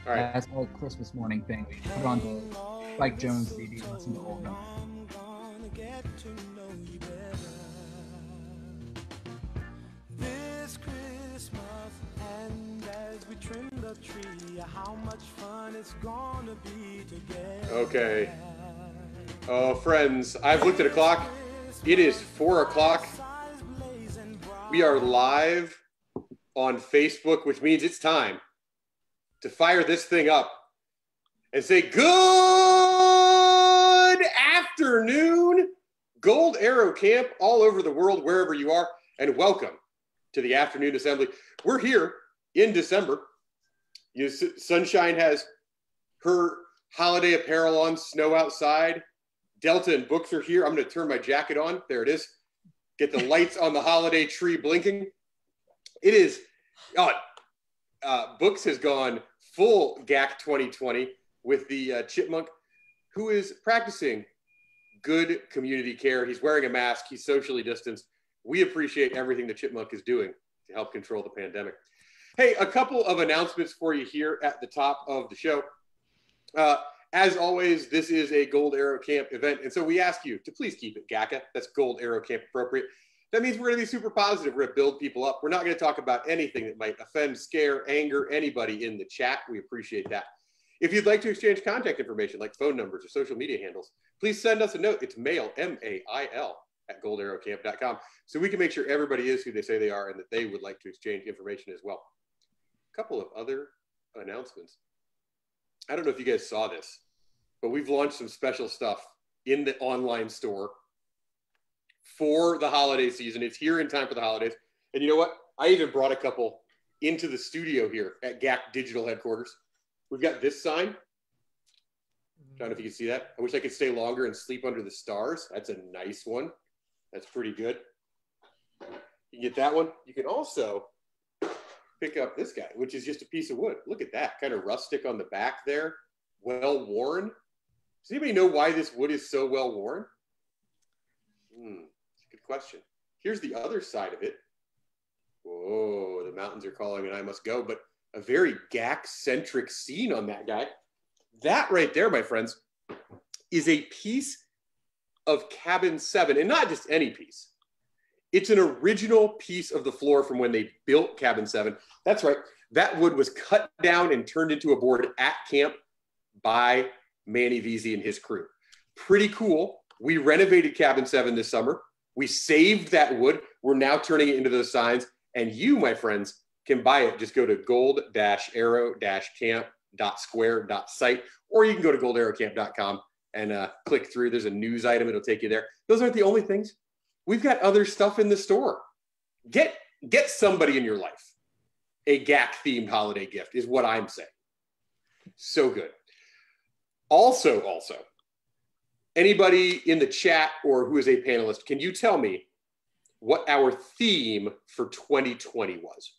All right. That's our Christmas morning thing. We put on the Spike Jones CD and listen to old ones. This Christmas, and as we trim the tree, how much fun it's gonna be together. Okay. Oh, friends, I've looked at a clock. It is 4 o'clock. We are live on Facebook, which means it's time to fire this thing up and say, good afternoon, Gold Arrow Camp all over the world, wherever you are, and welcome to the afternoon assembly. We're here in December. Sunshine has her holiday apparel on, snow outside. Delta and Books are here. I'm going to turn my jacket on. There it is. Get the lights on the holiday tree blinking. It is, Books has gone full GAC 2020 with the chipmunk, who is practicing good community care. He's wearing a mask. He's socially distanced. We appreciate everything the chipmunk is doing to help control the pandemic. Hey, a couple of announcements for you here at the top of the show. As always, this is a Gold Arrow Camp event, and so we ask you to please keep it GACA. That's Gold Arrow Camp appropriate. That means we're going to be super positive. We're going to build people up. We're not going to talk about anything that might offend, scare, anger anybody in the chat. We appreciate that. If you'd like to exchange contact information like phone numbers or social media handles, please send us a note. It's mail, M-A-I-L, at goldarrowcamp.com, so we can make sure everybody is who they say they are and that they would like to exchange information as well. A couple of other announcements. I don't know if you guys saw this, but we've launched some special stuff in the online store for the holiday season. It's here in time for the holidays. And you know what? I even brought a couple into the studio here at GAC Digital Headquarters. We've got this sign. I don't know if you can see that. I wish I could stay longer and sleep under the stars. That's a nice one. That's pretty good. You can get that one. You can also pick up this guy, which is just a piece of wood. Look at that, kind of rustic on the back there, well worn. Does anybody know why this wood is so well worn? It's a good question. Here's the other side of it. Whoa, the mountains are calling and I must go, but a very GAC-centric scene on that guy. That right there, my friends, is a piece of Cabin 7, and not just any piece. It's an original piece of the floor from when they built Cabin 7. That's right. That wood was cut down and turned into a board at camp by Manny Veazey and his crew. Pretty cool. We renovated Cabin 7 this summer. We saved that wood. We're now turning it into those signs. And you, my friends, can buy it. Just go to gold-arrow-camp.square.site, or you can go to goldarrowcamp.com and click through. There's a news item. It'll take you there. Those aren't the only things. We've got other stuff in the store. Get somebody in your life a GAC-themed holiday gift is what I'm saying. So good. Also, anybody in the chat or who is a panelist, can you tell me what our theme for 2020 was?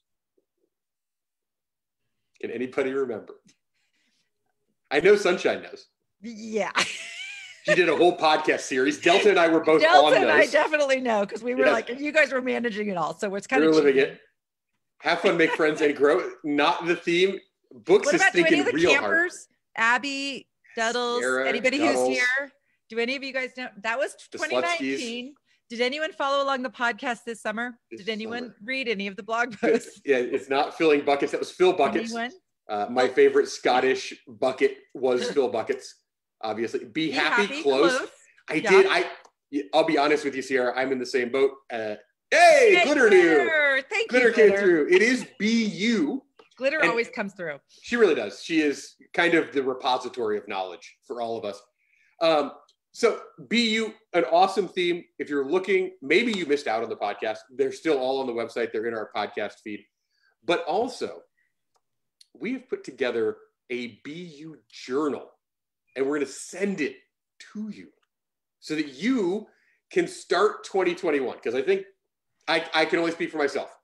Can anybody remember? I know Sunshine knows. Yeah. She did a whole podcast series. Delta and I were both Delta on those. and I definitely know, because we were like, and you guys were managing it all. So it's kind of living it. Have fun, make friends, and grow. Not the theme. Books what is about, thinking do any of the real campers, hard. Abby, Duddles, Sarah, anybody Duddles, who's here? Do any of you guys know? That was 2019. Did anyone follow along the podcast this summer? Did anyone read any of the blog posts? Yeah, it's not filling buckets. That was Phil Buckets. My favorite Scottish bucket was Phil Buckets. Obviously, be happy, close. I'll be honest with you, Sierra. I'm in the same boat. Hey, Glitter knew. Thank you. Glitter came through. It is BU. Glitter always comes through. She really does. She is kind of the repository of knowledge for all of us. So BU, an awesome theme. If you're looking, maybe you missed out on the podcast. They're still all on the website. They're in our podcast feed. But also, we have put together a BU journal, and we're going to send it to you so that you can start 2021. Because I think I can only speak for myself.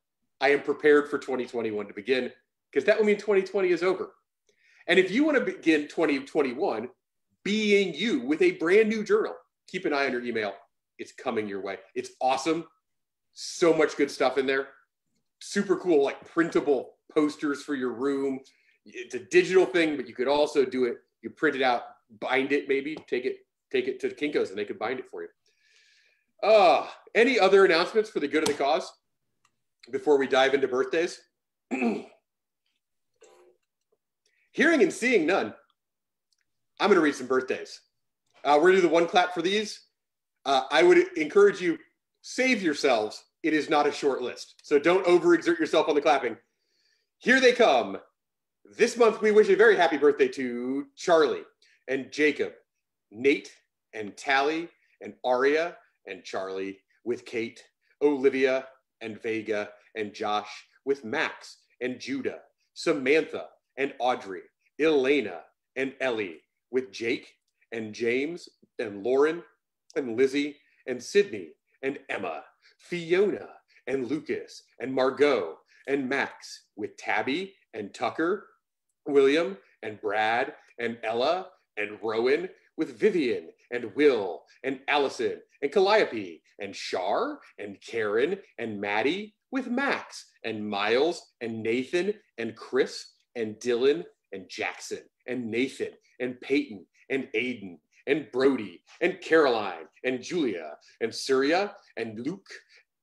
I am prepared for 2021 to begin, because that will mean 2020 is over. And if you want to begin 2021 being you with a brand new journal, keep an eye on your email. It's coming your way. It's awesome. So much good stuff in there. Super cool, like printable posters for your room. It's a digital thing, but you could also do it. You print it out, bind it, maybe take it to Kinko's and they could bind it for you. Any other announcements for the good of the cause before we dive into birthdays? Hearing and seeing none. I'm going to read some birthdays. We're going to do the one clap for these. I would encourage you, save yourselves. It is not a short list. So don't overexert yourself on the clapping. Here they come. This month, we wish a very happy birthday to Charlie and Jacob, Nate and Tally and Aria and Charlie with Kate, Olivia and Vega and Josh with Max and Judah, Samantha and Audrey, Elena and Ellie with Jake and James and Lauren and Lizzie and Sydney and Emma, Fiona and Lucas and Margot and Max with Tabby and Tucker, William and Brad and Ella and Rowan with Vivian and Will and Allison and Calliope and Shar and Karen and Maddie with Max and Miles and Nathan and Chris and Dylan and Jackson and Nathan and Peyton and Aiden and Brody and Caroline and Julia and Surya and Luke,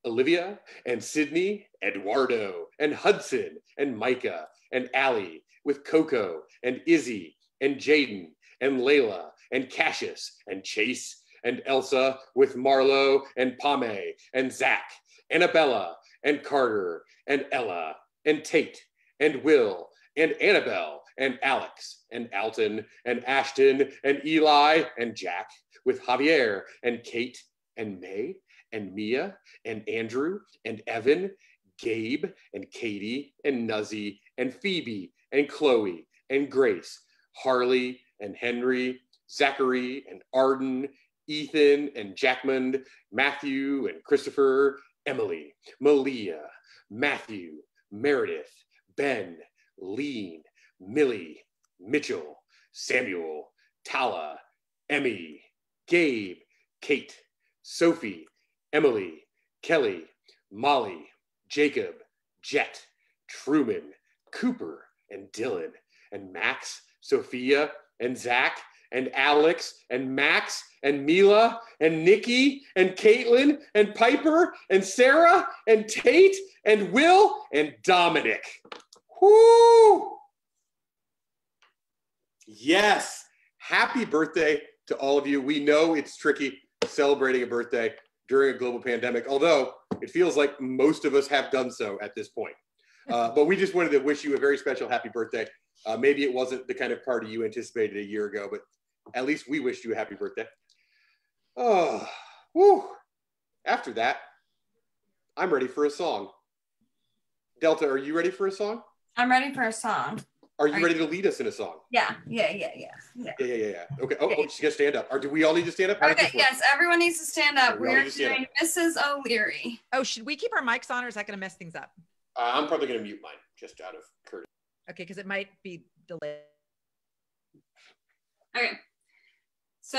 Olivia and Sydney, Eduardo and Hudson and Micah and Allie with Coco and Izzy and Jaden and Layla and Cassius and Chase and Elsa with Marlo and Pame and Zach, Annabella and Carter and Ella and Tate and Will and Annabelle and Alex and Alton and Ashton and Eli and Jack with Javier and Kate and May and Mia and Andrew and Evan, Gabe and Katie and Nuzzy and Phoebe and Chloe and Grace, Harley and Henry, Zachary and Arden, Ethan and Jackmond, Matthew and Christopher, Emily, Malia, Matthew, Meredith, Ben, Lean, Millie, Mitchell, Samuel, Tala, Emmy, Gabe, Kate, Sophie, Emily, Kelly, Molly, Jacob, Jet, Truman, Cooper, and Dylan, and Max, Sophia, and Zach, and Alex, and Max, and Mila, and Nikki, and Caitlin, and Piper, and Sarah, and Tate, and Will, and Dominic. Woo! Yes. Happy birthday to all of you. We know it's tricky celebrating a birthday during a global pandemic, although it feels like most of us have done so at this point. But we just wanted to wish you a very special happy birthday. Maybe it wasn't the kind of party you anticipated a year ago, but at least we wished you a happy birthday. Oh, whew. After that, I'm ready for a song. Delta, are you ready for a song? I'm ready for a song. Are you ready to lead us in a song? Yeah. Okay. Oh, she's gonna stand up. Or do we all need to stand up? Okay. Yes, everyone needs to stand up. We're doing Mrs. O'Leary. Oh, should we keep our mics on, or is that going to mess things up? I'm probably gonna mute mine just out of courtesy. Okay, because it might be delayed. Okay. So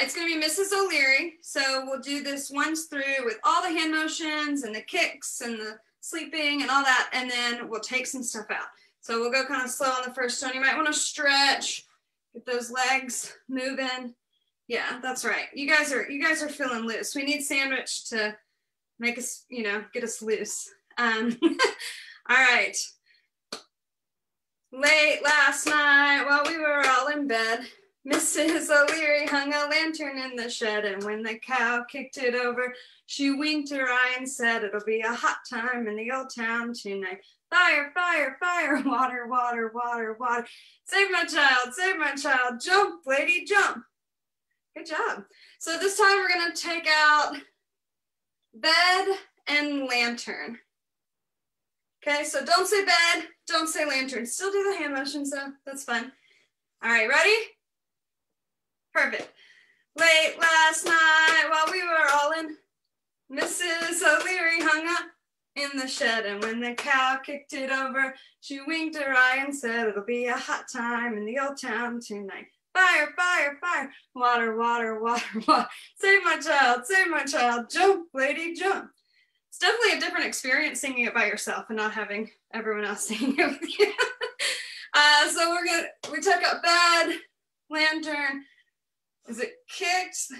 it's gonna be Mrs. O'Leary. So we'll do this once through with all the hand motions and the kicks and the sleeping and all that, and then we'll take some stuff out. So we'll go kind of slow on the first one. You might want to stretch, get those legs moving. Yeah, that's right. You guys are feeling loose. We need Sandwich to make us, get us loose. All right. Late last night while we were all in bed, Mrs. O'Leary hung a lantern in the shed, and when the cow kicked it over, she winked her eye and said, "It'll be a hot time in the old town tonight. Fire, fire, fire, water, water, water, water. Save my child, jump, lady, jump." Good job. So this time we're gonna take out bed and lantern. Okay, so don't say bed, don't say lantern. Still do the hand motions though, that's fun. All right, ready? Perfect. Late last night while we were all in, Mrs. O'Leary hung up in the shed, and when the cow kicked it over, she winked her eye and said, "It'll be a hot time in the old town tonight. Fire, fire, fire, water, water, water, water. Save my child, jump, lady, jump." It's definitely a different experience singing it by yourself and not having everyone else singing it with you. So we took up bed, lantern. Is it kicked?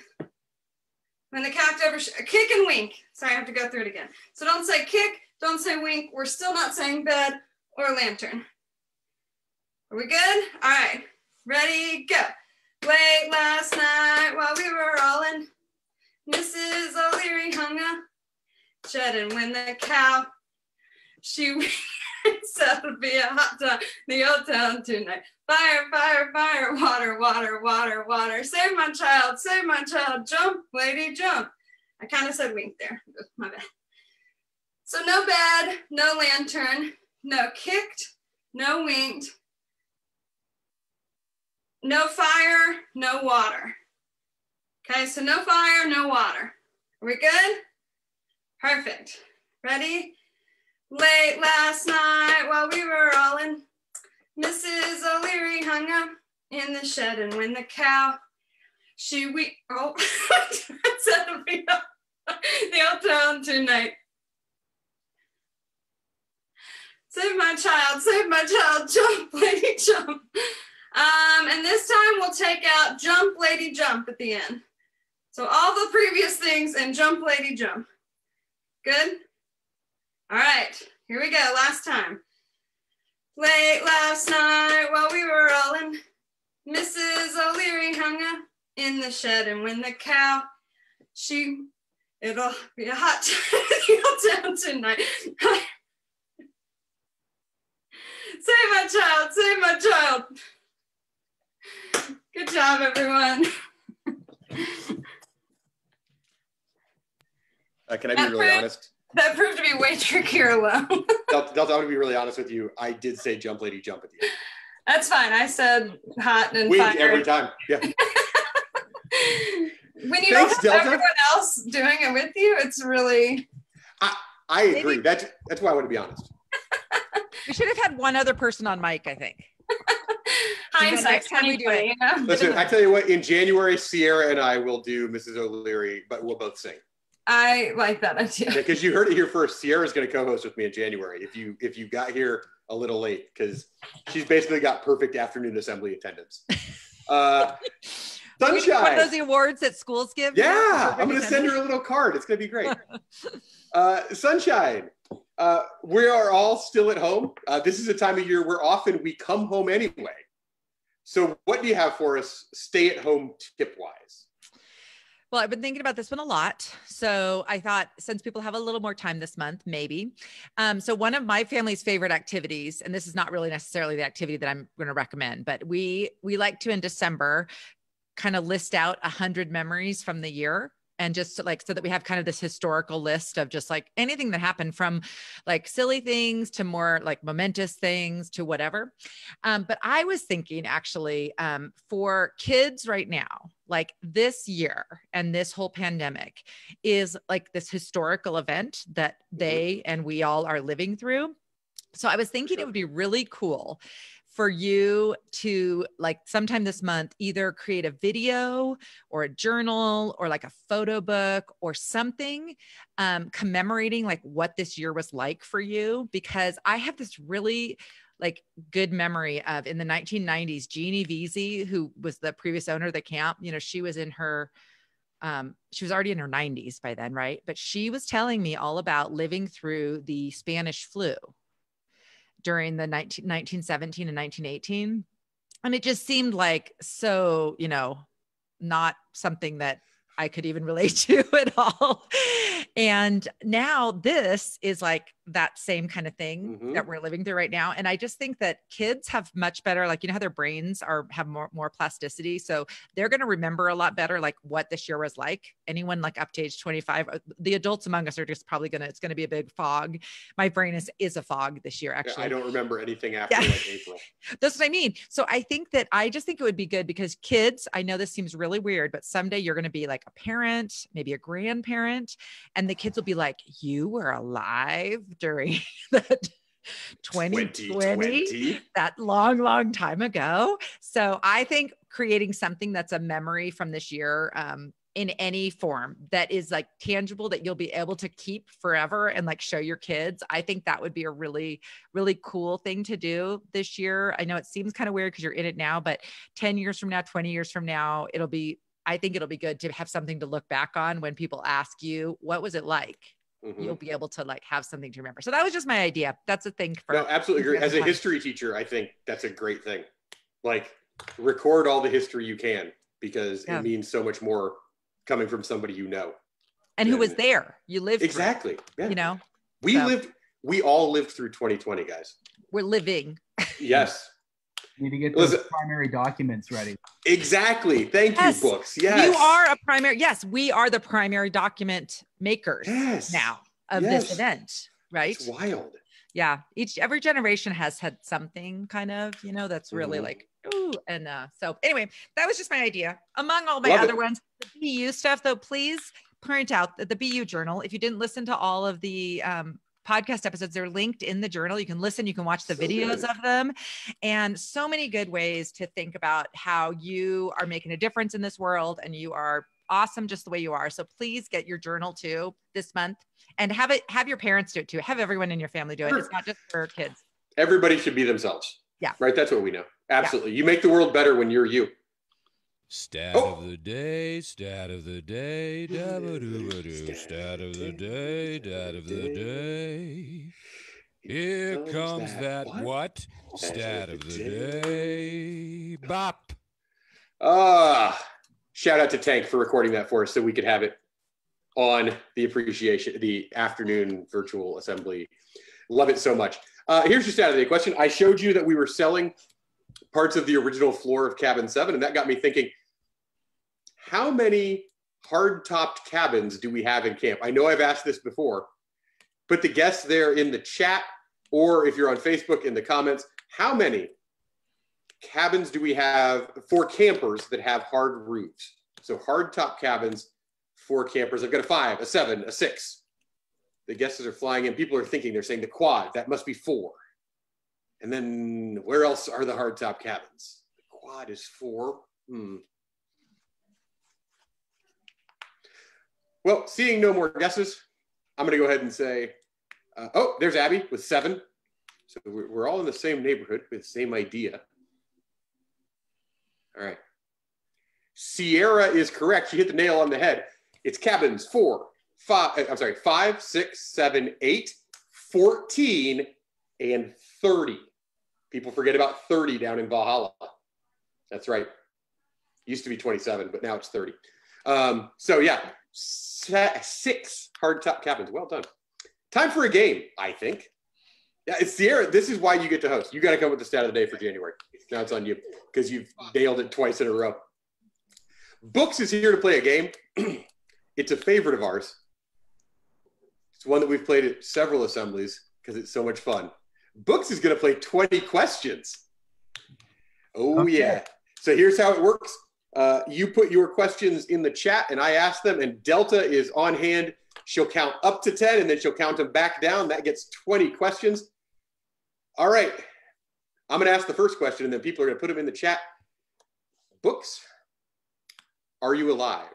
When the cow over, kick and wink. Sorry, I have to go through it again. So don't say kick, don't say wink. We're still not saying bed or lantern. Are we good? All right, ready, go. Late last night while we were all in Mrs. O'Leary hung a shed, and when the cow, she said it'll be a hot time, the old town tonight. Fire, fire, fire, water, water, water, water. Save my child, jump, lady, jump. I kind of said wink there, my bad. So no bed, no lantern, no kicked, no winked, no fire, no water. Okay, so no fire, no water. Are we good? Perfect. Ready? Late last night while we were all in Mrs. O'Leary hung up in the shed, and when the cow, said it'll be the old town tonight. Save my child, jump, lady, jump. And this time we'll take out jump, lady, jump at the end. So all the previous things and jump, lady, jump. Good? All right, here we go, last time. Late last night while we were all in Mrs. O'Leary hung up in the shed, and when the cow, it'll be a hot time tonight. Save my child. Good job, everyone. Can I be really honest? That proved to be way trickier alone. Delta, I'm going to be really honest with you. I did say jump, lady, jump at the end. That's fine. I said hot and wink fire. Every time. Yeah. When you don't have everyone else doing it with you, it's really... I agree. That's why I want to be honest. We should have had one other person on mic, I think. Hindsight 2020, you know? Listen, I tell you what, in January, Sierra and I will do Mrs. O'Leary, but we'll both sing. I like that idea. Because you heard it here first. Sierra's going to co-host with me in January. If you got here a little late, because she's basically got perfect afternoon assembly attendance. Sunshine. One of those awards that schools give. Yeah, I'm going to send her a little card. It's going to be great. Sunshine. We are all still at home. This is a time of year where often we come home anyway. So what do you have for us stay-at-home tip-wise? Well, I've been thinking about this one a lot. So I thought since people have a little more time this month, maybe. So one of my family's favorite activities, and this is not really necessarily the activity that I'm going to recommend, but we like to in December kind of list out 100 memories from the year. And just so that we have kind of this historical list of just like anything that happened, from like silly things to more like momentous things to whatever. But I was thinking actually for kids right now, like this year and this whole pandemic is like this historical event that they and we all are living through. So I was thinking it would be really cool for you to like sometime this month, either create a video or a journal or like a photo book or something commemorating like what this year was like for you. Because I have this really like good memory of in the 1990s, Jeannie Veazey, who was the previous owner of the camp, you know, she was in her, she was already in her 90s by then, right? But she was telling me all about living through the Spanish flu during the 1917 and 1918. And it just seemed like so, you know, not something that I could even relate to at all. And now this is like that same kind of thing that we're living through right now. And I just think that kids have much better, like, you know how their brains have more plasticity. So they're going to remember a lot better, like what this year was like. Anyone like up to age 25, the adults among us are just probably it's going to be a big fog. My brain is a fog this year, actually. Yeah, I don't remember anything after like April. That's what I mean. So I just think it would be good because kids, I know this seems really weird, but someday you're going to be like a parent, maybe a grandparent, and the kids will be like, you were alive during that 2020, that long time ago. So I think creating something that's a memory from this year in any form that is like tangible that you'll be able to keep forever and like show your kids, I think that would be a really, really cool thing to do this year. I know it seems kind of weird because you're in it now, but 10 years from now, 20 years from now, I think it'll be good to have something to look back on when people ask you, what was it like? Mhm. You'll be able to like have something to remember. So that was just my idea. That's a thing for. No, absolutely agree. As a history teacher, I think that's a great thing. Like, record all the history you can, because it means so much more coming from somebody you know. And who was there. You lived exactly. Yeah. You know? We all lived through 2020, guys. We're living. Yes. You need to get those primary documents ready. Exactly. Thank you, books. Yes. You are we are the primary document makers now of this event, right? It's wild. Yeah. Every generation has had something kind of, that's really like, ooh. And so anyway, that was just my idea. Among all my other ones, the BU stuff though, please point out that the BU journal, if you didn't listen to all of the podcast episodes, they're linked in the journal. You can listen, you can watch the videos of them, and so many good ways to think about how you are making a difference in this world and you are awesome just the way you are. So please get your journal too this month and have your parents do it too. Have everyone in your family do it. It's not just for kids. Everybody should be themselves. Yeah. Right. That's what we know. Absolutely. Yeah. You make the world better when you're you. Stat of the day, stat of the day, dabba-doo-ba-doo, stat of the day, stat of the day. Here comes that what? Stat of the day, bop. Shout out to Tank for recording that for us so we could have it on the afternoon virtual assembly. Love it so much. Here's your stat of the day question. I showed you that we were selling parts of the original floor of cabin 7, and that got me thinking, how many hard-topped cabins do we have in camp? I know I've asked this before. Put the guess there in the chat, or if you're on Facebook in the comments, how many cabins do we have for campers that have hard roofs? So hard-top cabins for campers. I've got a 5, a 7, a 6. The guesses are flying in. People are thinking, they're saying the quad, that must be 4. And then where else are the hardtop cabins? The quad is 4. Well, seeing no more guesses, I'm going to go ahead and say, there's Abby with 7. So we're all in the same neighborhood with the same idea. All right. Sierra is correct. She hit the nail on the head. It's cabins 5, 6, 7, 8, 14, and 30. People forget about 30 down in Valhalla. That's right. Used to be 27, but now it's 30. So yeah, 6 hard-top cabins. Well done. Time for a game, I think. Yeah, it's Sierra. This is why you get to host. You got to come with the stat of the day for January. Now it's on you because you've nailed it twice in a row. Books is here to play a game. It's a favorite of ours. It's one that we've played at several assemblies because it's so much fun. Books is going to play 20 questions. Oh, okay. Yeah. So here's how it works. You put your questions in the chat and I ask them, and Delta is on hand. She'll count up to 10 and then she'll count them back down. That gets 20 questions. All right. I'm going to ask the first question and then people are going to put them in the chat. Books, are you alive?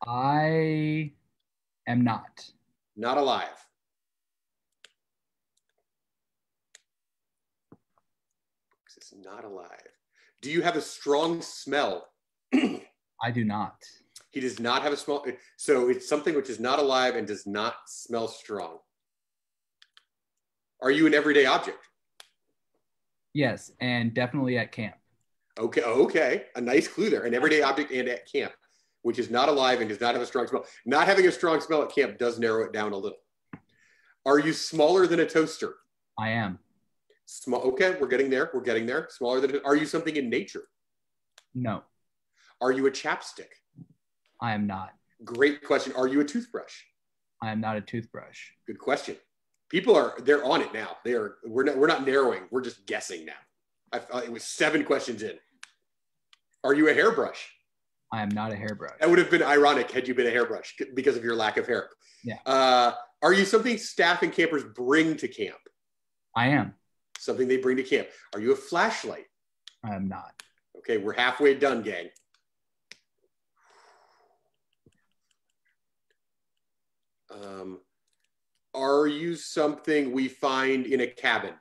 I am not. Not alive. Books is not alive. Do you have a strong smell? I do not. He does not have a smell. So it's something which is not alive and does not smell strong. Are you an everyday object? Yes, and definitely at camp. Okay, okay. A nice clue there. An everyday object and at camp, which is not alive and does not have a strong smell. Not having a strong smell at camp does narrow it down a little. Are you smaller than a toaster? I am. Small. Okay, we're getting there. We're getting there. Smaller than. Are you something in nature? No. Are you a chapstick? I am not. Great question. Are you a toothbrush? I am not a toothbrush. Good question. They're on it now. We're not narrowing. We're just guessing now. It was 7 questions in. Are you a hairbrush? I am not a hairbrush. That would have been ironic had you been a hairbrush because of your lack of hair. Yeah. Are you something staff and campers bring to camp? I am. Something they bring to camp. Are you a flashlight? I am not. Okay, we're halfway done, gang. Are you something we find in a cabin?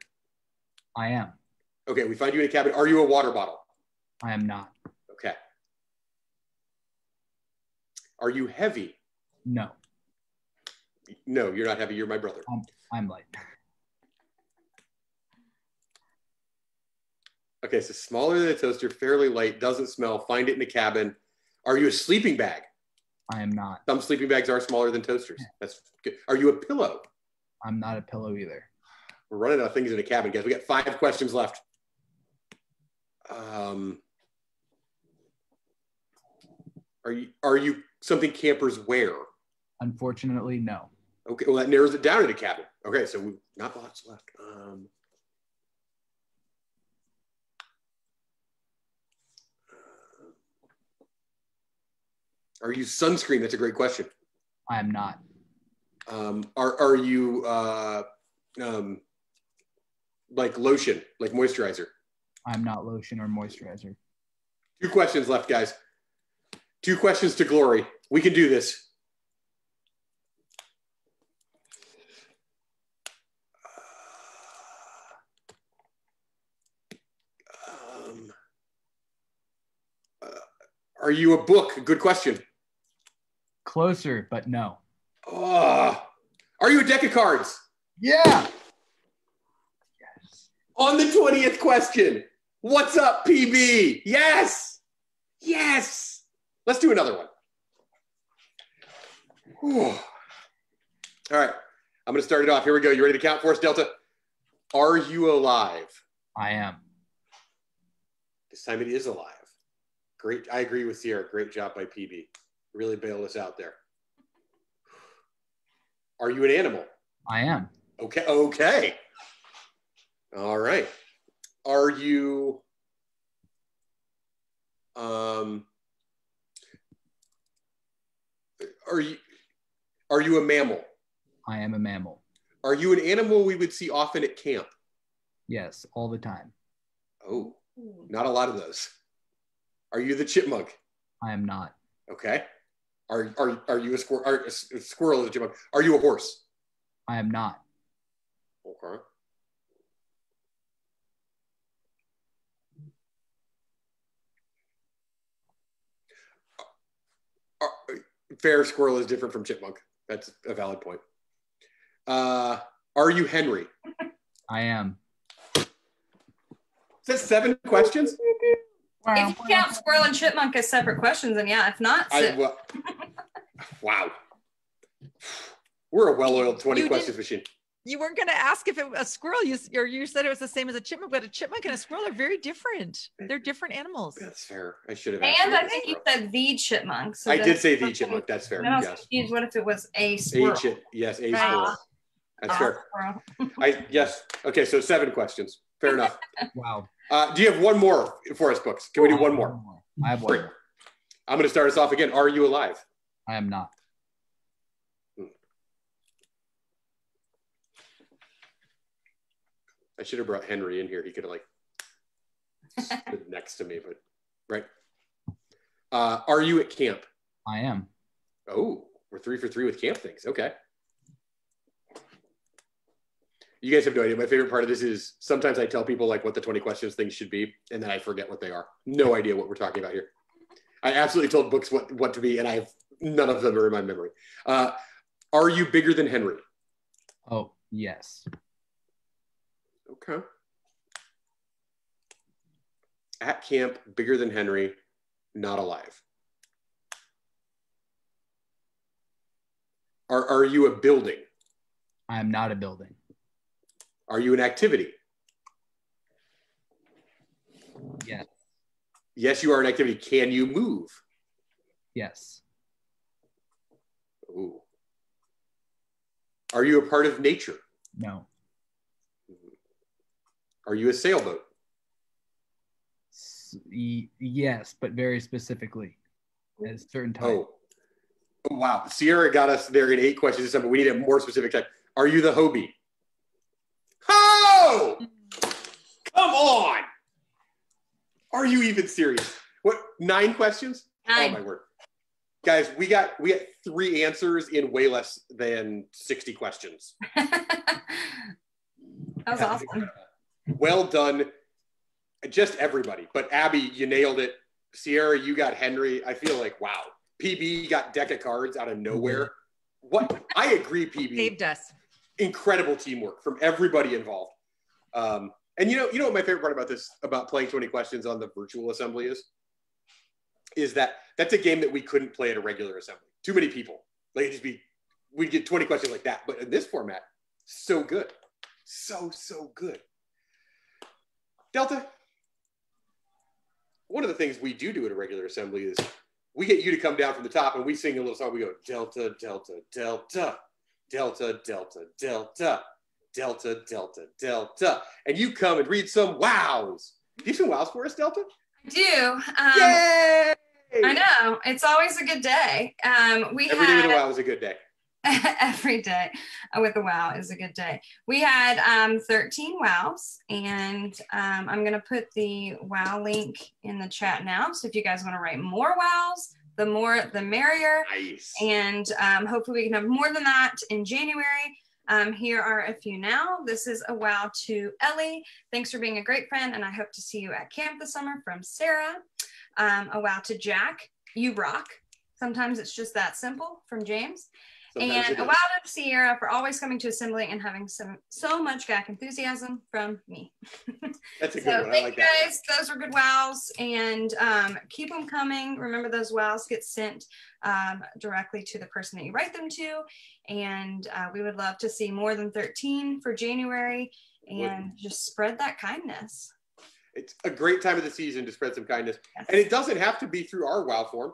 I am. Okay, we find you in a cabin. Are you a water bottle? I am not. Okay. Are you heavy? No. No, you're not heavy. You're my brother. I'm light. Okay, so smaller than a toaster, fairly light, doesn't smell, find it in a cabin. Are you a sleeping bag? I am not. Some sleeping bags are smaller than toasters. That's good. Are you a pillow? I'm not a pillow either. We're running out of things in a cabin, guys. We got 5 questions left. Are you something campers wear? Unfortunately, no. Okay, well, that narrows it down in a cabin. Okay, so we've not lots left. Are you sunscreen? That's a great question. I am not. Are you like lotion, like moisturizer? I'm not lotion or moisturizer. 2 questions left, guys. 2 questions to glory. We can do this. Are you a book? Good question. Closer, but no. Are you a deck of cards? Yeah. Yes. On the 20th question. What's up, PB? Yes. Yes. Let's do another one. Whew. All right. I'm going to start it off. Here we go. You ready to count for us, Delta? Are you alive? I am. This time it is alive. Great. I agree with Sierra. Great job by PB. Really bailed us out there. Are you an animal? I am. Okay. Okay. All right. Are you are you a mammal? I am a mammal. Are you an animal we would see often at camp? Yes, all the time. Oh, not a lot of those. Are you the chipmunk? I am not. Okay. Are you a squirrel? A squirrel is a chipmunk. Are you a horse? I am not. Okay. Fair, squirrel is different from chipmunk. That's a valid point. Are you Henry? I am. Is that 7 questions? If you count squirrel and chipmunk as separate questions, then yeah. If not, wow. We're a well-oiled 20 questions machine. You weren't going to ask if it was a squirrel. You said it was the same as a chipmunk, but a chipmunk and a squirrel are very different. They're different animals. That's fair. I should have. And I think you said the chipmunk. So I did say the chipmunk. That's fair. I was yes. confused. What if it was a squirrel? Yes, a Right. squirrel. That's fair. Squirrel. Yes. Okay, so 7 questions. Fair enough. Wow. Do you have one more for us, Books? Can we do one more? I have one Great. more. I'm going to start us off again. Are you alive? I am not. I should have brought Henry in here. He could have stood next to me, but right. Are you at camp? I am. Oh, we're 3 for 3 with camp things. Okay. You guys have no idea. My favorite part of this is sometimes I tell people what the 20 questions things should be, and then I forget what they are. No idea what we're talking about here. I absolutely told Books what to be, and I have none of them are in my memory. Are you bigger than Henry? Oh, yes. Okay. At camp, bigger than Henry, not alive. Are you a building? I am not a building. Are you an activity? Yes. Yes, you are an activity. Can you move? Yes. Ooh. Are you a part of nature? No. Are you a sailboat? Yes, but very specifically, at a certain type. Oh, wow. Sierra got us there in 8 questions, but we need a more specific type. Are you the Hobie? Oh! Come on! Are you even serious? What, 9 questions? 9. Oh, my word. Guys, we got 3 answers in way less than 60 questions. That was awesome. Well done. Just everybody. But Abby, you nailed it. Sierra, you got Henry. I feel like, wow. PB got deck of cards out of nowhere. What? I agree, PB. Saved us. Incredible teamwork from everybody involved. And you know what my favorite part about playing 20 questions on the virtual assembly is that that's a game that we couldn't play at a regular assembly. Too many people. Like we'd get 20 questions like that. But in this format, so good. So good. Delta, one of the things we do at a regular assembly is we get you to come down from the top and we sing a little song. We go, Delta, Delta, Delta, Delta, Delta, Delta, Delta, Delta, Delta. And you come and read some wows. Do you have some wows for us, Delta? I do. Yay! I know. It's always a good day. Every day with a wow is a good day. Every day with a wow is a good day. We had 13 wows, and I'm going to put the wow link in the chat now. So if you guys want to write more wows, the more the merrier. Nice. And hopefully we can have more than that in January. Here are a few now. This is a wow to Ellie. Thanks for being a great friend, and I hope to see you at camp this summer, from Sarah. A wow to Jack. You rock. Sometimes it's just that simple, from James. Sometimes And a wow to Sierra for always coming to assembly and having so much GAC enthusiasm, from me. That's a good So one. I thank like you that. guys. Those are good wows, and keep them coming. Remember, those wows get sent directly to the person that you write them to, and we would love to see more than 13 for January, and just spread that kindness. It's a great time of the season to spread some kindness. Yes. And it doesn't have to be through our wow form.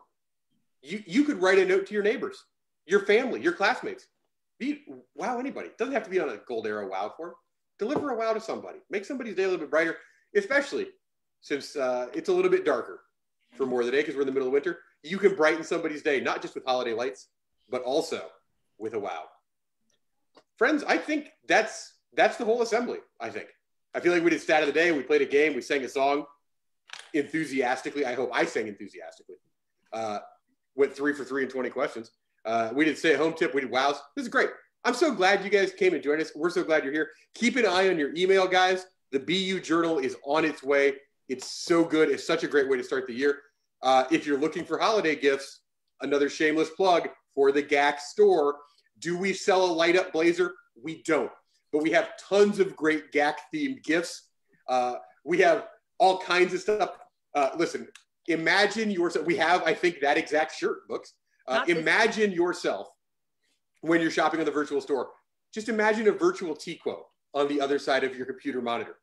You could write a note to your neighbors, your family, your classmates. Wow anybody. It doesn't have to be on a Gold Arrow wow form. Deliver a wow to somebody. Make somebody's day a little bit brighter, especially since it's a little bit darker for more of the day because we're in the middle of winter. You can brighten somebody's day, not just with holiday lights, but also with a wow. Friends, I think that's the whole assembly, I think. I feel like we did stat of the day. We played a game. We sang a song enthusiastically. I hope I sang enthusiastically. Went 3 for 3 in 20 questions. We did stay at home tip. We did wows. This is great. I'm so glad you guys came and joined us. We're so glad you're here. Keep an eye on your email, guys. The BU Journal is on its way. It's so good. It's such a great way to start the year. If you're looking for holiday gifts, another shameless plug for the GAC store. Do we sell a light up blazer? We don't. But we have tons of great GAC themed gifts. We have all kinds of stuff. Listen, imagine yourself. We have, I think, that exact shirt, Books. Imagine yourself when you're shopping on the virtual store. Just imagine a virtual TQuo on the other side of your computer monitor.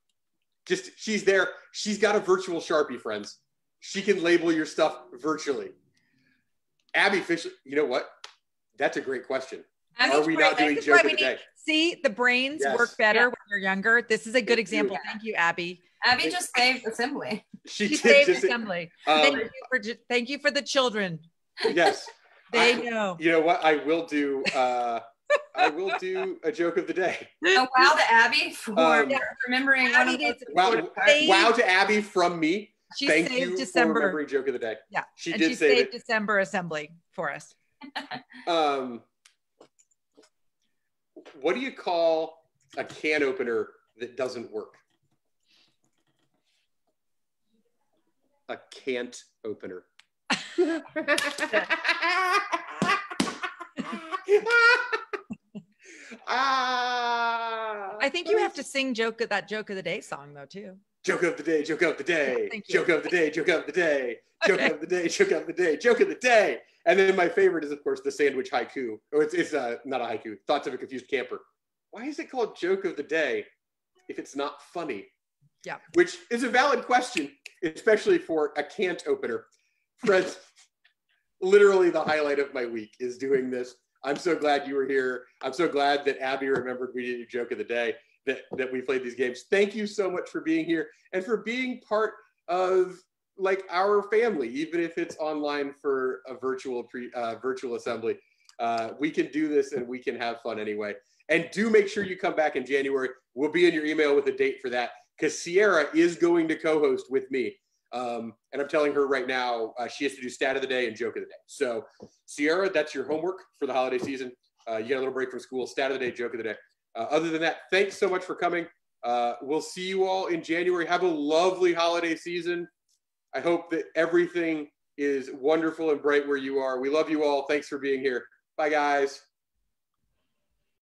Just, she's there. She's got a virtual Sharpie, friends. She can label your stuff virtually. Abby Fisher, you know what? That's a great question. Are we not doing joke of the day? See, the brains work better when you're younger. This is a good example. Thank you, Abby. Abby just saved assembly. She saved assembly. Thank you for the children. Yes. They know. You know what? I will do a joke of the day. Oh, wow to Abby for remembering one of those. Wow to Abby from me. She Thank saved you December. for remembering joke of the day. Yeah. She and did she save saved it. December assembly for us. What do you call a can opener that doesn't work? A can't opener. I think you have to sing that joke of the day song though too. Joke of the day, joke of the day, Thank you. joke of the day, joke of the day, joke of the day, joke of the day, joke of the day. And then my favorite is, of course, the sandwich haiku. Oh, it's not a haiku. Thoughts of a Confused Camper. Why is it called joke of the day if it's not funny? Yeah. Which is a valid question, especially for a can't opener. Friends, literally the highlight of my week is doing this. I'm so glad you were here. I'm so glad that Abby remembered we did a joke of the day, that we played these games. Thank you so much for being here and for being part of like our family, even if it's online for a virtual assembly. We can do this and we can have fun anyway. And do make sure you come back in January. We'll be in your email with a date for that because Sierra is going to co-host with me And I'm telling her right now, she has to do stat of the day and joke of the day. So Sierra, that's your homework for the holiday season. You got a little break from school, stat of the day, joke of the day. Other than that, thanks so much for coming. We'll see you all in January. Have a lovely holiday season. I hope that everything is wonderful and bright where you are. We love you all. Thanks for being here. Bye, guys.